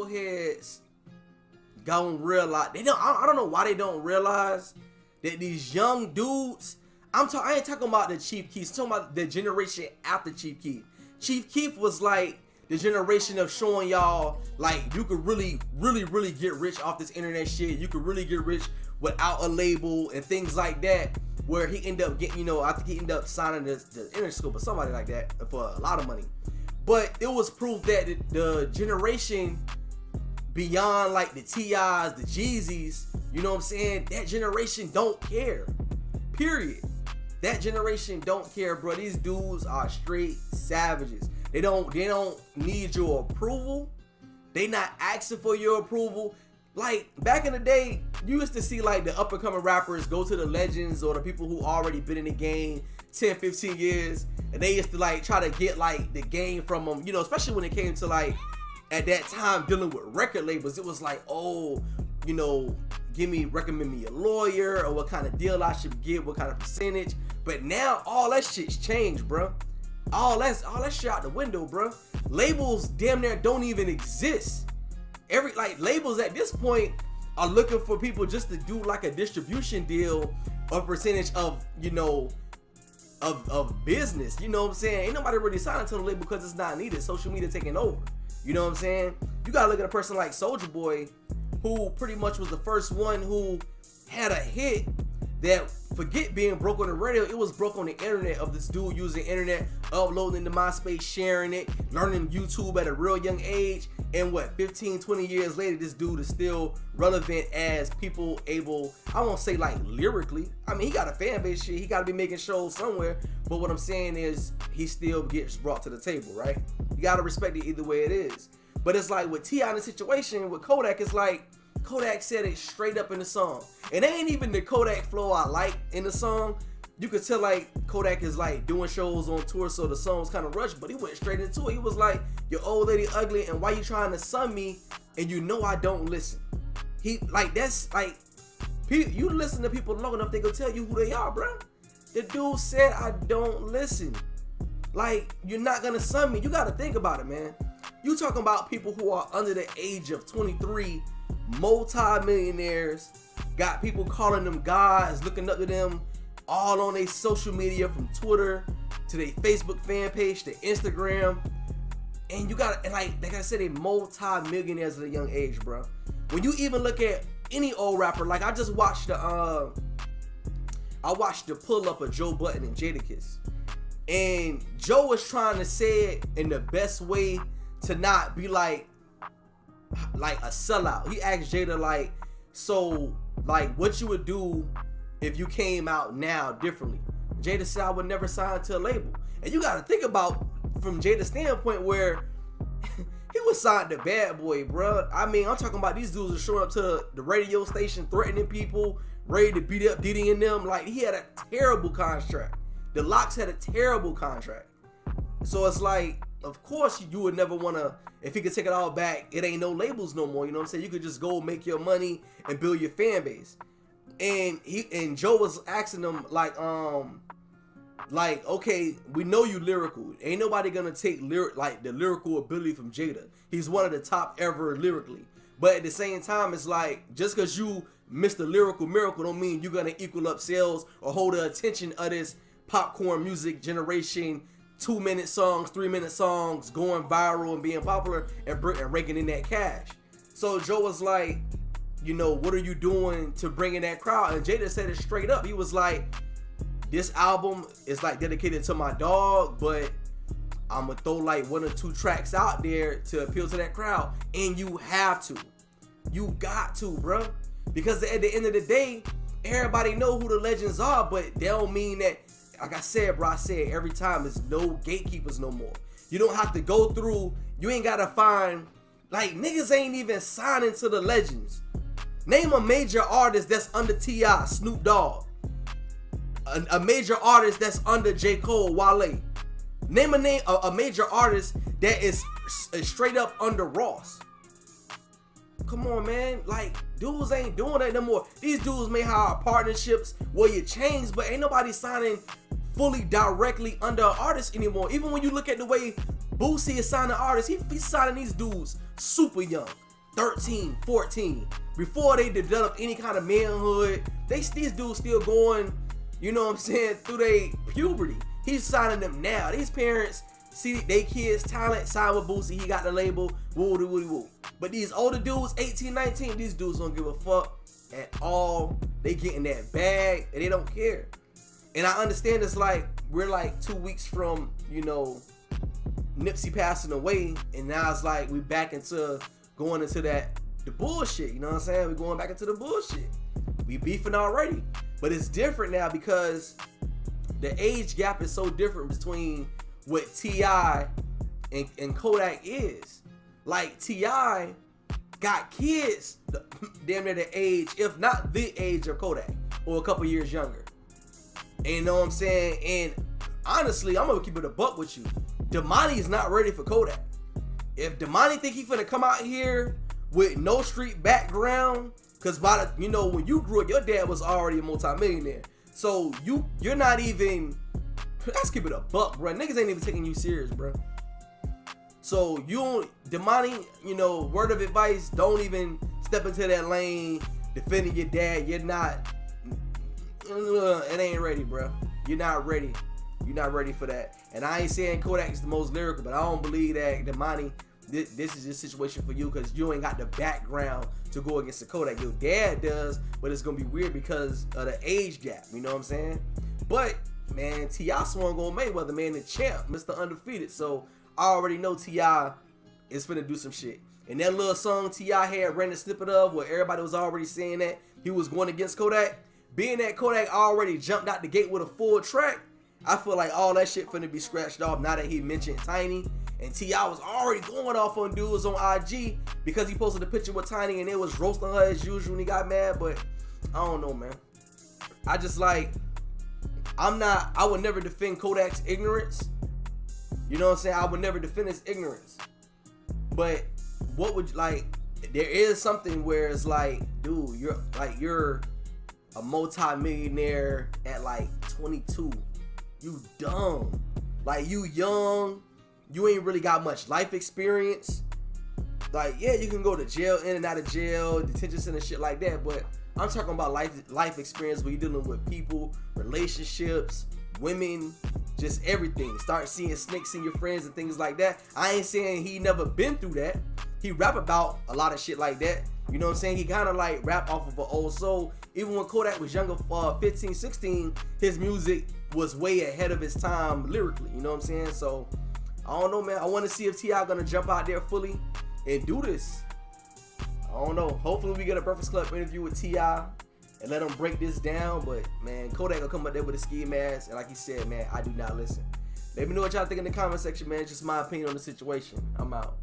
heads don't realize, I don't know why they don't realize that these young dudes, I ain't talking about the Chief Keef, I'm talking about the generation after Chief Keef. Chief Keef was like the generation of showing y'all like you could really get rich off this internet shit. You could really get rich without a label and things like that. Where he ended up getting, I think he ended up signing the Interscope or somebody like that for a lot of money. But it was proof that the generation beyond like the T.I.s, the Jeezys, you know what I'm saying? That generation don't care. Period. That generation don't care, bro. These dudes are straight savages. They don't need your approval. They not asking for your approval. Like back in the day, you used to see like the up and coming rappers go to the legends or the people who already been in the game 10, 15 years, and they used to like try to get like the game from them, especially when it came to like at that time dealing with record labels. It was like, oh, recommend me a lawyer, or what kind of deal I should get, what kind of percentage. But now all that shit's changed, bro. All that shit out the window, bro. Labels damn near don't even exist. Labels at this point are looking for people just to do like a distribution deal or percentage of business. You know what I'm saying? Ain't nobody really signing to the label because it's not needed. Social media taking over. You know what I'm saying? You gotta look at a person like Soulja Boy, who pretty much was the first one who had a hit that, forget being broke on the radio, it was broke on the internet, of this dude using the internet, uploading to MySpace, sharing it, learning YouTube at a real young age. And 15, 20 years later, this dude is still relevant as people able, I won't say like lyrically. I mean, he got a fan base shit. He got to be making shows somewhere. But what I'm saying is he still gets brought to the table, right? You got to respect it either way it is. But it's like with T.I. in the situation with Kodak, it's like Kodak said it straight up in the song. And it ain't even the Kodak flow I like in the song. You could tell like Kodak is like doing shows on tour, so the song's kind of rushed, but he went straight into it. He was like, your old lady ugly, and why you trying to sun me, and you know I don't listen. He like, that's like, you listen to people long enough, they gonna tell you who they are, bro. The dude said I don't listen. Like, you're not gonna sun me. You gotta think about it, man. You talking about people who are under the age of 23, multi-millionaires, got people calling them gods, looking up to them, all on their social media, from Twitter to their Facebook fan page to Instagram. And you got, and like I said, they multi-millionaires at a young age, bro. When you even look at any old rapper, like I just watched the pull up of Joe Budden and Jadakiss. And Joe was trying to say it in the best way to not be like a sellout. He asked Jada like, so like what you would do if you came out now differently. Jada said I would never sign to a label. And you gotta think about from Jada's standpoint where he was signed to Bad Boy, bro. I mean, I'm talking about these dudes are showing up to the radio station threatening people, ready to beat up Diddy and them. Like, he had a terrible contract. The Locks had a terrible contract. So it's like, of course you would never want to, if he could take it all back, it ain't no labels no more, you know what I'm saying? You could just go make your money and build your fan base. And Joe was asking them like, okay, we know you lyrical. Ain't nobody gonna take the lyrical ability from Jada. He's one of the top ever lyrically. But at the same time, it's like, just because you missed the lyrical miracle don't mean you're gonna equal up sales or hold the attention of this popcorn music generation, 2-minute songs, 3-minute songs, going viral and being popular and raking in that cash. So Joe was like, what are you doing to bring in that crowd? And Jada said it straight up. He was like, this album is like dedicated to my dog, but I'm gonna throw like 1 or 2 tracks out there to appeal to that crowd. And you have to. You got to, bro. Because at the end of the day, everybody know who the legends are, but they don't mean that, like I said, bro, I say it every time, there's no gatekeepers no more. You don't have to go through, you ain't gotta find, like, niggas ain't even signing to the legends. Name a major artist that's under T.I., Snoop Dogg. A major artist that's under J. Cole, Wale. Name a major artist that is straight up under Ross. Come on, man. Like, dudes ain't doing that no more. These dudes may have partnerships where you change, but ain't nobody signing fully directly under an artist anymore. Even when you look at the way Boosie is signing artists, he's signing these dudes super young. 13, 14. Before they develop any kind of manhood, these dudes still going, you know what I'm saying, through their puberty. He's signing them now. These parents see they kids' talent, sign with Boosie, he got the label, woo. But these older dudes, 18, 19, these dudes don't give a fuck at all. They getting that bag and they don't care. And I understand it's like, we're like 2 weeks from, you know, Nipsey passing away, and now it's like we back into going into the bullshit, you know what I'm saying? We're going back into the bullshit. We beefing already. But it's different now because the age gap is so different between what T.I. and Kodak is. Like, T.I. got kids damn near the age, if not the age of Kodak, or a couple years younger. And you know what I'm saying? And honestly, I'm gonna keep it a buck with you. Damani is not ready for Kodak. If Damani think he finna come out here with no street background, cause by the, you know, when you grew up, your dad was already a multimillionaire. So you're not even, let's keep it a buck, bro. Niggas ain't even taking you serious, bro. So Damani, you know, word of advice, don't even step into that lane defending your dad. You're not, it ain't ready, bro. You're not ready. You're not ready for that. And I ain't saying Kodak is the most lyrical, but I don't believe that Damani, this is a situation for you because you ain't got the background to go against the Kodak. Your dad does, but it's gonna be weird because of the age gap. You know what I'm saying? But man, T.I. swung on Mayweather, man, the champ, Mr. Undefeated. So I already know T.I. is finna do some shit. And that little song T.I. had ran a snippet of where everybody was already saying that he was going against Kodak. Being that Kodak already jumped out the gate with a full track, I feel like all that shit finna be scratched off now that he mentioned Tiny. And T.I. was already going off on dudes on IG because he posted a picture with Tiny and it was roasting her as usual when he got mad. But I don't know, man. I just like, I would never defend Kodak's ignorance. You know what I'm saying? I would never defend his ignorance. But what would, like, there is something where it's like, dude, you're a multi-millionaire at like 22. You dumb. Like, you young. You ain't really got much life experience. Like, yeah, you can go to jail, in and out of jail, detention center, shit like that. But I'm talking about life experience where you're dealing with people, relationships, women, just everything. Start seeing snakes in your friends and things like that. I ain't saying he never been through that. He rap about a lot of shit like that. You know what I'm saying? He kind of like rap off of an old soul. Even when Kodak was younger, 15, 16, his music was way ahead of his time lyrically. You know what I'm saying? So I don't know, man. I want to see if T.I. gonna jump out there fully and do this. I don't know. Hopefully we get a Breakfast Club interview with T.I. and let him break this down. But man, Kodak will come up there with a ski mask, and like he said, man, I do not listen. Let me know what y'all think in the comment section, man. It's just my opinion on the situation. I'm out.